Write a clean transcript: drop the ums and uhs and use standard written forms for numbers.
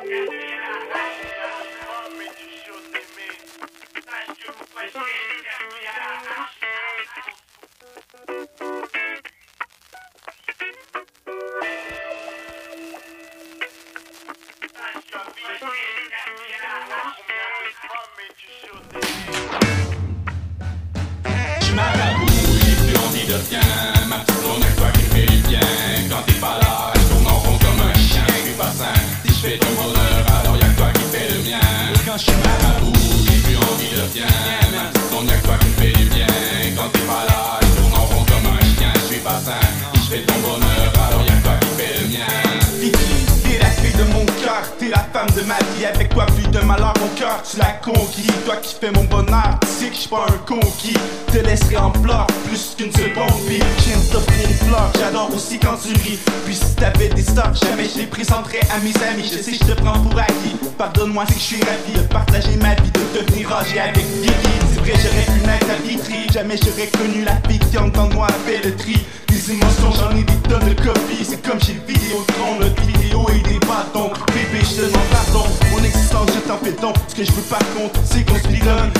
Tu m'arabouilles, plus envie de rien. Ma petite blonde avec toi qui fait du bien. Quand t'es pas là, je tourne en rond comme un chien. Je suis pas sain, si je fais ton bonheur, alors y'a que toi qui fais le mien. Quand je suis m'arabouille, plus envie de rien. Ma petite blonde, y'a que toi qui fais du bien. Quand t'es pas là, je tourne en rond comme un chien. Je suis pas sain, si je fais ton bonheur, alors y'a que toi qui fais le mien. T'es la fille de mon cœur, t'es la femme de ma vie. Avec toi plus de malheur au cœur, tu l'as conquis. Toi qui fais mon bonheur, tu sais que je suis pas un conquis. Te laisserai en pleurs plus qu'une seconde vie. Je viens de t'offrir une fleur, j'adore aussi quand tu ris. Puis si t'avais des stars, jamais je les présenterais à mes amis. Je sais je te prends pour acquis, pardonne-moi c'est que je suis ravi de partager ma vie, de devenir âgé avec Vicky. C'est vrai j'aurais pu naître à Vitry, jamais j'aurais connu la fille qui entend de moi fait le tri. Les émotions j'en ai des tonnes de copies, c'est comme chez le Vidéotron, notre vidéo et des bâtons. Bébé je te demande pardon, mon existence je t'en fais don. Ce que je veux par contre c'est qu'on se bidonne.